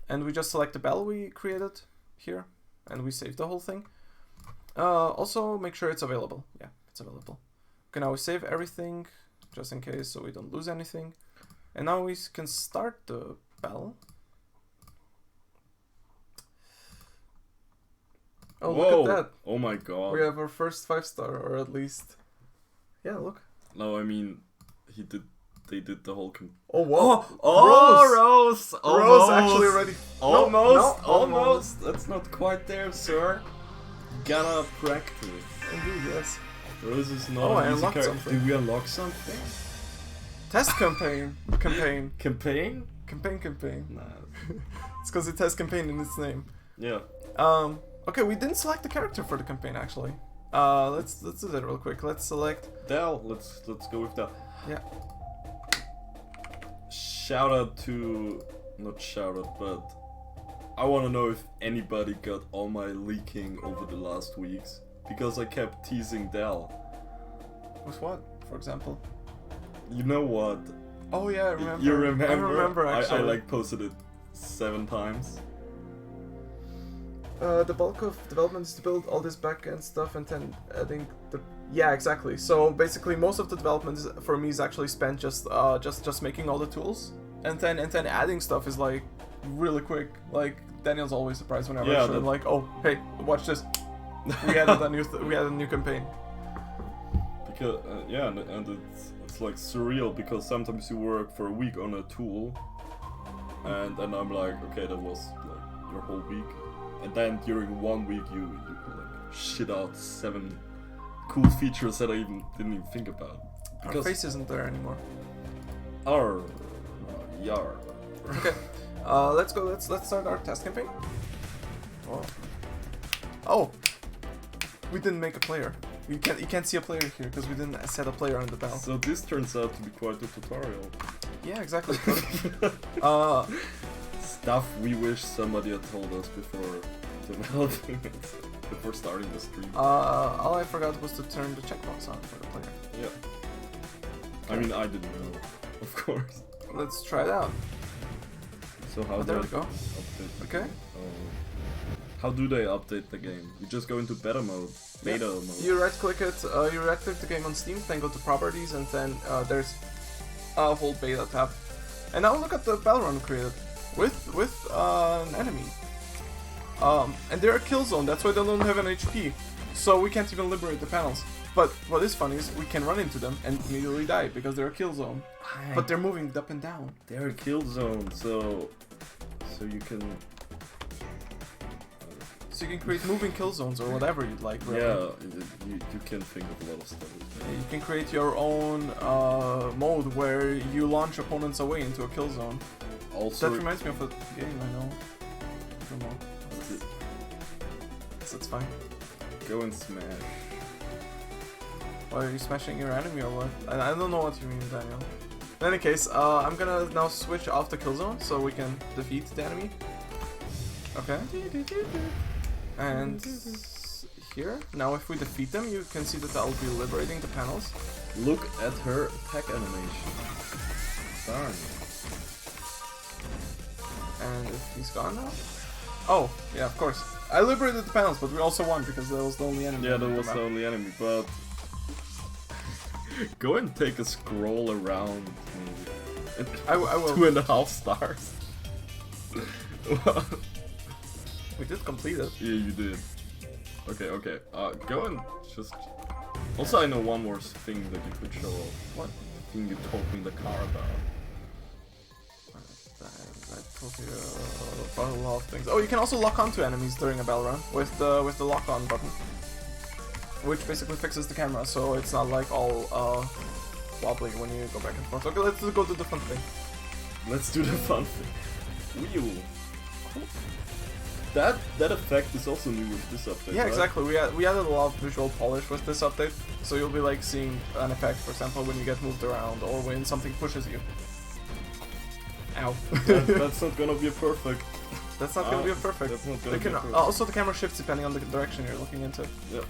And we just select the bell we created here, and we save the whole thing. Also make sure it's available. Yeah, it's available. Okay, now we save everything just in case so we don't lose anything. And now we can start the bell. Oh, whoa. Look at that. Oh my god. We have our first 5-star, or at least... Yeah, look. No, I mean, they did the whole... Oh, wow. Rose! Rose actually already... Almost. That's not quite there, sir. Gotta practice. Indeed, yes. Rose is not I an easy unlocked character. something. Did we unlock something? Test campaign. Campaign? Campaign. Nah. It's because it has campaign in its name. Yeah. Okay, we didn't select the character for the campaign, actually. Let's do that real quick. Let's select. Dell. Let's go with that. Yeah. Shout out to, not shout out, but I want to know if anybody got all my leaking over the last weeks, because I kept teasing Dell. With what, for example? You know what? Oh yeah, I remember. You remember? I remember actually. I like posted it 7 times. The bulk of development is to build all this backend stuff and then adding the. Yeah, exactly. So basically, most of the development for me is actually spent just making all the tools, and then adding stuff is like really quick. Like Daniel's always surprised whenever I show him like, oh hey, watch this. We added a new campaign. Because and it's like surreal, because sometimes you work for a week on a tool, and then I'm like, okay, that was like your whole week, and then during 1 week you like shit out 7 cool features that I didn't even think about. Because our face isn't there anymore. Yar. Okay. Let's go. Let's start our test campaign. Oh, we didn't make a player. You can't see a player here because we didn't set a player on the battle. So this turns out to be quite a tutorial. Yeah, exactly. Stuff we wish somebody had told us before developing it, before starting the stream. All I forgot was to turn the checkbox on for the player. Yeah. Okay. I mean, I didn't know, of course. Let's try it out. So how there do we go. Update Okay. How do they update the game? You just go into beta mode. Mode. You right click it. You right click the game on Steam, then go to properties, and then there's a whole beta tab. And now look at the battle run created with an enemy. And they're a kill zone. That's why they don't have an HP. So we can't even liberate the panels. But what is funny is we can run into them and immediately die because they're a kill zone. But they're moving up and down. They're a kill zone, so you can. So you can create moving kill zones or whatever you'd like. Really. Yeah, you can think of a lot of stuff. You can create your own mode where you launch opponents away into a kill zone. Also, that reminds me of a game I know. That's fine. Go and smash. Why are you smashing your enemy or what? I don't know what you mean, Daniel. In any case, I'm gonna now switch off the kill zone so we can defeat the enemy. Okay. And here, now if we defeat them, you can see that I'll be liberating the panels. Look at her attack animation. Darn. And if he's gone now? Oh, yeah, of course. I liberated the panels, but we also won because that was the only enemy. Yeah, that was the only enemy, but... Go and take a scroll around. I will. 2.5 stars. We did complete it. Yeah, you did. Okay. Go and just... Also, I know one more thing that you could show off. What? The thing you told me in the car about. I told you about a lot of things. Oh, you can also lock onto enemies during a battle run with the lock on button, which basically fixes the camera, so it's not like all wobbly when you go back and forth. Okay, let's go to the fun thing. Let's do the fun thing. Wheel. Cool. That effect is also new with this update. Yeah, right? exactly. We added a lot of visual polish with this update, so you'll be like seeing an effect, for example, when you get moved around or when something pushes you. Ow. That's not gonna be a perfect. That's not gonna be a perfect. That's not gonna be a perfect. Also, the camera shifts depending on the direction you're looking into. Yep.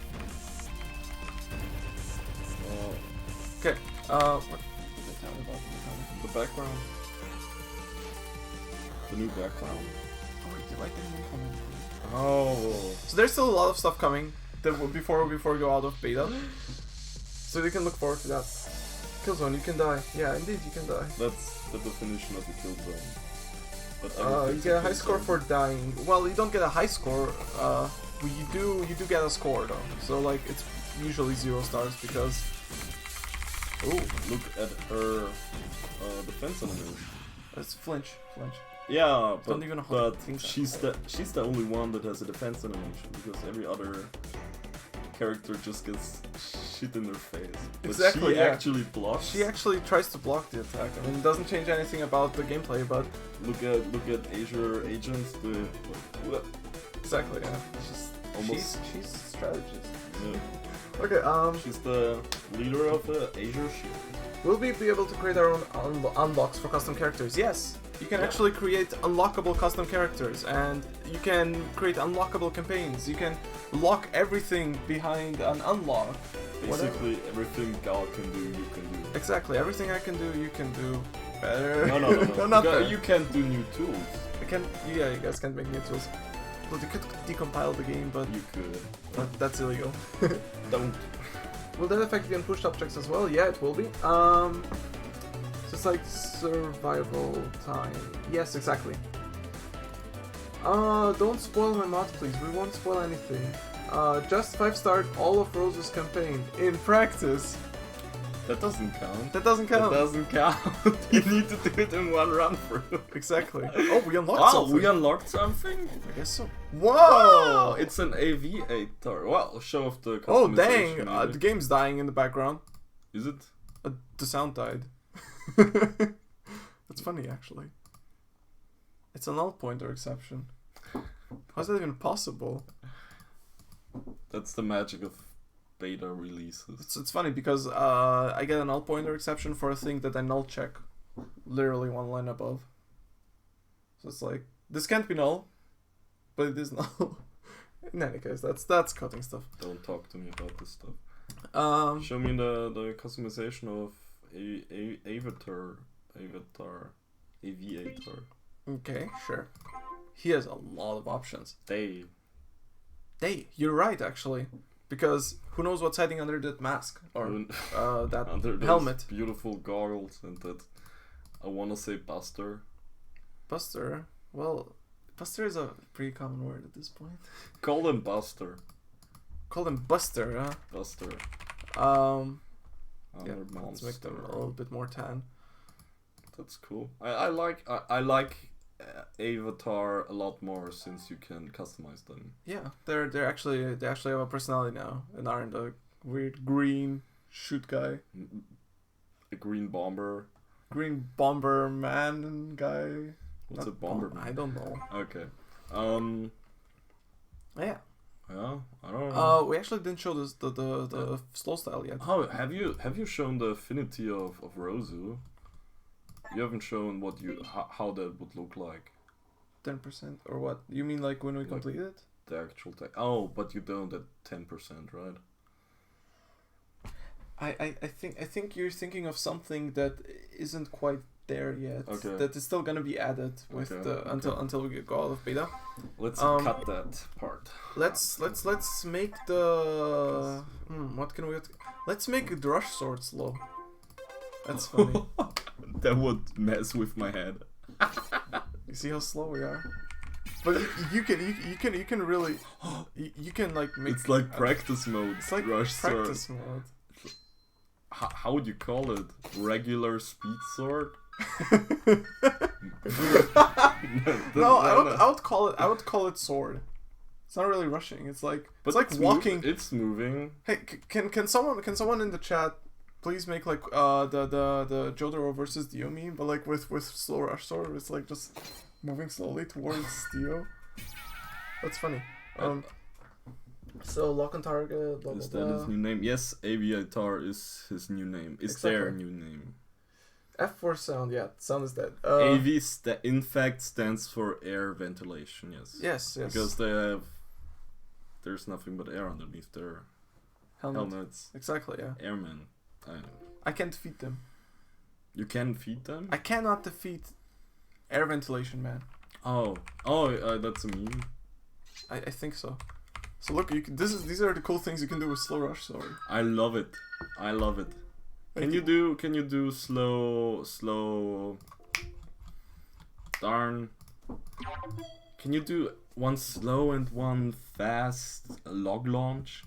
Okay. What did they tell me about the background? The new background. Oh wait, did I get new coming? Oh. So there's still a lot of stuff coming before we go out of beta. So you can look forward to that. Killzone, you can die. Yeah, indeed, you can die. That's the definition of the kill zone. But you get a high score for dying. Well, you don't get a high score. You do get a score though. So like it's usually 0 stars because. Oh, look at her defense animation. It's flinch. Yeah, don't even know how but to think she's the only one that has a defense animation, because every other character just gets shit in their face. But exactly. she actually blocks. She actually tries to block the attack. I mean, it doesn't change anything about the gameplay, but look at Azure agents. Exactly. Yeah. She's almost. She's strategist. Yeah. Okay, She's the leader of the Azure Shield. will we be able to create our own unlocks for custom characters? Yes. You can actually create unlockable custom characters, and you can create unlockable campaigns. You can lock everything behind an unlock. Basically, everything Gal can do, you can do. Exactly, everything I can do, you can do better. No, not you, better. you can't do new tools. Yeah, you guys can't make new tools. Well, you could decompile the game, but You could. that's illegal. Don't. Will that affect the unpushed objects as well? Yeah, it will be. So it's like survival time. Yes, exactly. Don't spoil my mod, please. We won't spoil anything. Just 5-star all of Rose's campaign in practice. That doesn't count. That doesn't count. That doesn't count. You need to do it in one run through. Exactly. Oh, we unlocked something. we unlocked something? I guess so. Whoa! Whoa! It's an aviator. Well, show off the Oh, customization. dang! maybe. The game's dying in the background. Is it? The sound died. That's funny, actually. It's a null pointer exception. How's that even possible? That's the magic of beta releases. It's funny because I get a null pointer exception for a thing that I null check literally one line above. So it's like, this can't be null, but it is null. In any case, that's cutting stuff. Don't talk to me about this stuff. Show Show me the customization of Aviator. Okay, sure. He has a lot of options. They. You're right, actually. Because who knows what's hiding under that mask or that Under those helmet? beautiful goggles and that. I wanna say Buster. Buster. Well, Buster is a pretty common word at this point. Call him Buster. Call him Buster, huh? Buster. Yeah, Armored let's make them a monster. little bit more tan. That's cool. I like Avatar a lot more since you can customize them. Yeah, they actually have a personality now and aren't a weird green shoot guy, A green bomber. green bomber man guy. What's Not a bomber? I don't know. Okay. Yeah. Yeah. I don't know. We actually didn't show this the slow style yet. How have you shown the affinity of Rosu? You haven't shown what how that would look like. 10% or what? You mean like when we Like- complete it? The actual tech. Oh, but you don't at 10%, right? I think you're thinking of something that isn't quite there yet. Okay. That is still gonna be added with Okay, the okay. until we go out of beta. Let's cut that part. Let's make the what can we let's make the rush sword slow. That's funny. That would mess with my head. You see how slow we are? But you can really you can like make It's like practice mode. it's like rush practice sword. mode. How would you call it? Regular speed sword? No, I would call it sword. It's not really rushing. It's like But it's like walking. It's moving. Hey, can someone in the chat please make like the Jotaro versus Dio meme, but like with slow rush sword, it's like just moving slowly towards Dio. That's funny. So lock on target. Blah, blah, Is that his blah. new name? Yes, Aviator is his new name. It's their new name. F4 sound. Yeah, sound is dead. AV in fact stands for air ventilation. Yes. Yes. Because there's nothing but air underneath their helmets. Exactly. Yeah. Airmen. I can't defeat them. You can feed them? I cannot defeat air ventilation man. That's a meme. I think so. So look, these are the cool things you can do with slow rush sword. I love it. Can you do slow darn. Can you do one slow and one fast log launch?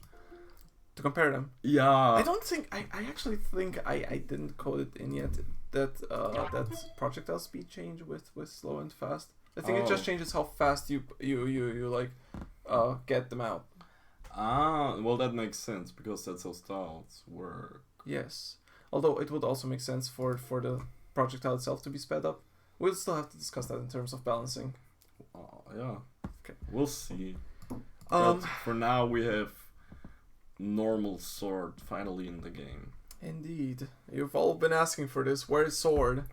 To compare them. Yeah. I don't think I actually think I didn't code it in yet that that projectile speed change with slow and fast. I think it just changes how fast you like get them out. Well that makes sense because that's how styles work. Yes. Although it would also make sense for the projectile itself to be sped up. We'll still have to discuss that in terms of balancing. Yeah. Okay. We'll see. But for now we have normal sword finally in the game. Indeed. You've all been asking for this. Where's sword?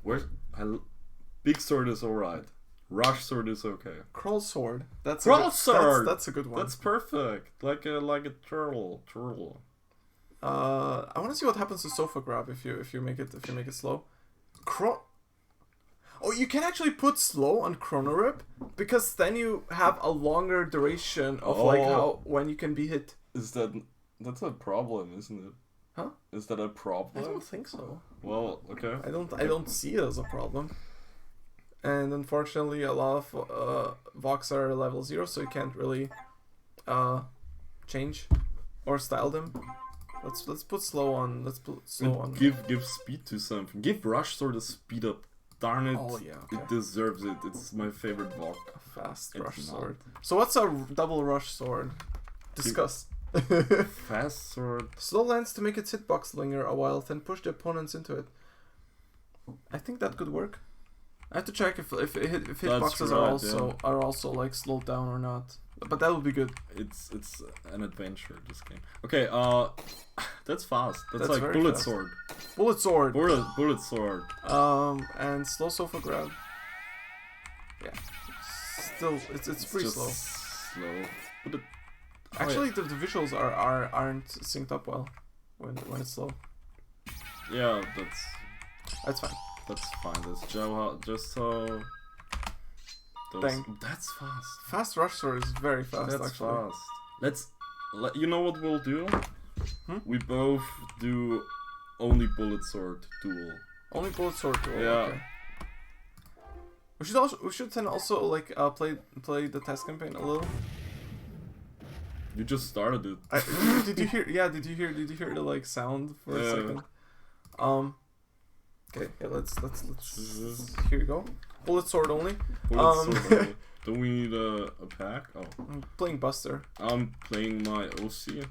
Big sword is alright. Rush sword is okay. Crawl sword. Crawl sword. That's a good one. That's perfect. Like a turtle. I want to see what happens to sofa grab if you make it slow. Oh, you can actually put slow on chrono rip because then you have a longer duration of like when you can be hit. That's a problem, isn't it? Huh? Is that a problem? I don't think so. Well, okay. I don't see it as a problem. And unfortunately, a lot of Vox are level 0, so you can't really change or style them. Let's put slow on. Let's put slow on. Give speed to something. Give rush sword a speed up. Darn it! Oh yeah, okay. It deserves it. It's my favorite Vox. Fast rush sword. So what's a double rush sword? Discuss. Fast sword. Slow lands to make its hitbox linger a while, then push the opponents into it. I think that could work. I have to check if hitboxes are also like slowed down or not. But that would be good. It's an adventure, this game. Okay, that's fast. That's like bullet fast. sword. Bullet sword. Bullet sword. And slow sofa grab. Yeah. Still, it's pretty slow. Slow. But actually, the visuals aren't synced up well when it's slow. Yeah, that's fine. That's fine. That's just so. That's fast. Fast rush sword is very fast. That's actually. Fast. You know what we'll do? We both do only bullet sword duel. Only bullet sword duel. Yeah. Okay. We should then also like play the test campaign a little. You just started it. Did you hear? Yeah. Did you hear the like sound for a second? Okay. Yeah. Let's. Here you go. Bullet sword only. Bullet sword only. Do we need a pack? Oh. I'm playing Buster. I'm playing my OC.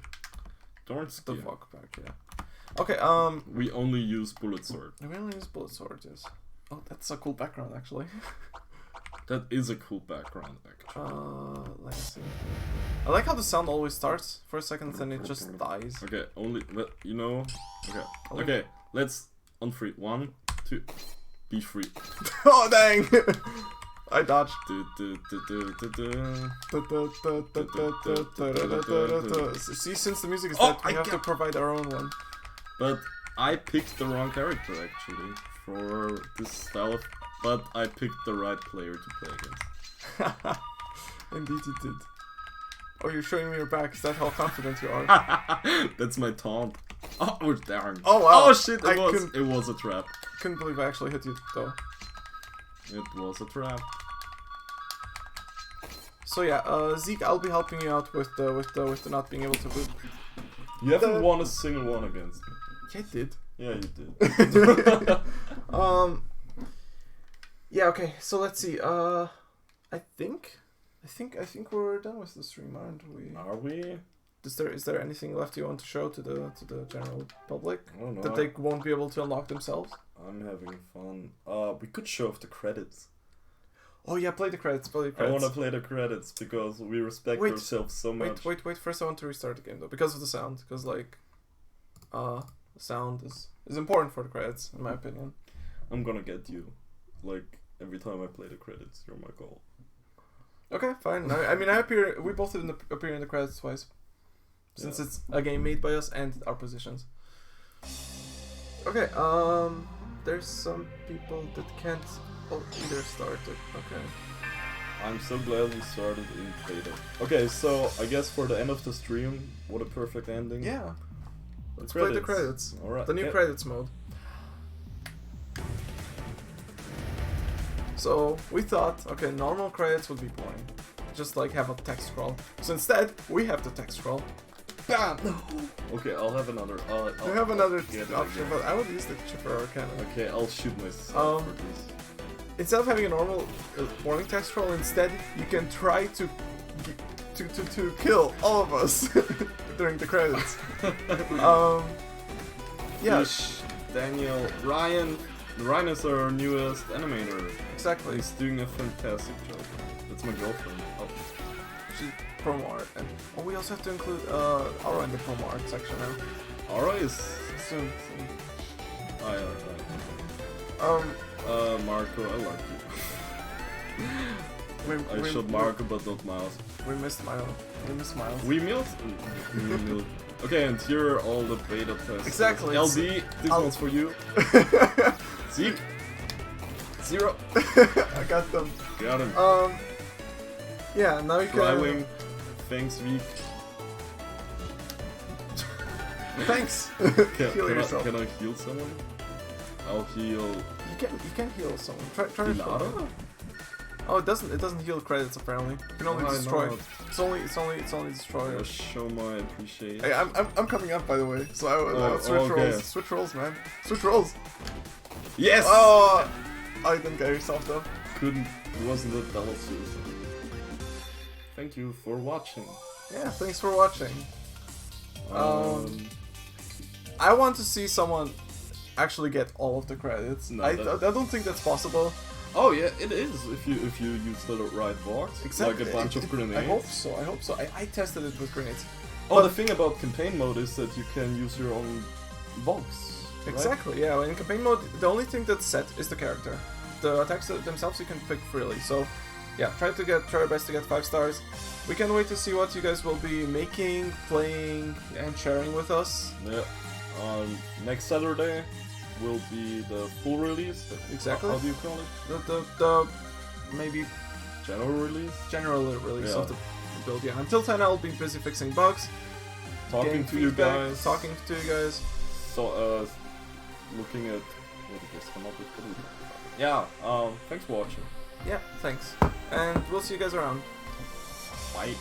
The Voc pack. Yeah. Okay. We only use bullet sword. We only use bullet sword. Yes. Oh, that's a cool background actually. That is a cool background actually. Let's see. I like how the sound always starts for a second, then it just dies. Okay. Okay. Okay. Let's on 3. 1, 2. Be free. Oh dang! I dodged. See, since the music is dead, we have to provide our own one. But I picked the wrong character actually for this style of. But I picked the right player to play against. Indeed you did. Oh, you're showing me your back. Is that how confident you are? That's my taunt. Oh, we're down. Oh wow! Oh shit! It was a trap. Couldn't believe I actually hit you though. It was a trap. So yeah, Zeke, I'll be helping you out with the not being able to boot. You haven't won a single one against me. Yeah, I did. Yeah, you did. Yeah. Okay. So let's see. I think we're done with the stream, aren't we? Are we? Is there anything left you want to show to the general public that they won't be able to unlock themselves? I'm having fun. We could show off the credits. Oh yeah, play the credits. I want to play the credits because we respect ourselves so much. Wait. First, I want to restart the game though because of the sound. Because like, the sound is important for the credits, in my opinion. I'm gonna get you. Like every time I play the credits, you're my goal. Okay, fine. I mean, we both didn't appear in the credits twice. Since it's a game made by us and our positions. Okay, there's some people that can't either start it. Okay. I'm so glad we started in beta. Okay, so I guess for the end of the stream, what a perfect ending. Yeah. Let's play the credits. Alright. The new credits mode. So we thought, okay, normal credits would be boring. Just like have a text scroll. So instead, we have the text scroll. Bam! No. Okay, I'll have another. You have another option, but I would use the chipper or cannon. Okay, I'll shoot myself for this. Instead of having a normal warning text scroll, instead you can try to kill all of us during the credits. Yeah. Fish, Daniel, Ryan. Ryan is our newest animator. Exactly. He's doing a fantastic job. That's my girlfriend. Oh. actually promo art. And we also have to include Aura in the promo art section now. Aura is Soon. Marco, I like you. I showed Marco, but not Miles. We missed Miles. We Miles? Okay, and here are all the beta tests. Exactly. LD, this one's for you. Zeke. 0. I got them. Got him. Yeah, now you can. Flywing. Thanks, Week. Thanks. Heal yourself. Can I heal someone? I'll heal. You can heal someone. Try to Hilada? heal. Oh, it doesn't heal credits apparently. You can only destroy. It's only destroy. I'll show my appreciation. Hey, I'm coming up by the way. So I would switch okay. roles. Switch roles, man. Switch roles. Yes. Oh, I didn't get yourself though. Couldn't. Wasn't it double suicide? Thank you for watching. Yeah, thanks for watching. I want to see someone actually get all of the credits. No, I don't think that's possible. Oh yeah, it is if you use the right box. Exactly. Like a bunch of grenades. I hope so. I tested it with grenades. Oh, the thing about campaign mode is that you can use your own box. Right? Exactly. Yeah. In campaign mode, the only thing that's set is the character. The attacks themselves you can pick freely. So, yeah, try your best to get 5 stars. We can't wait to see what you guys will be making, playing, and sharing with us. Yeah. Next Saturday will be the full release. Exactly. How do you call it? The maybe General release? general release of the build. Yeah. Until then, I'll be busy fixing bugs, Talking to you guys. So, looking at what did this come up with? Yeah. Thanks for watching. Yeah. Thanks. And we'll see you guys around. Bye.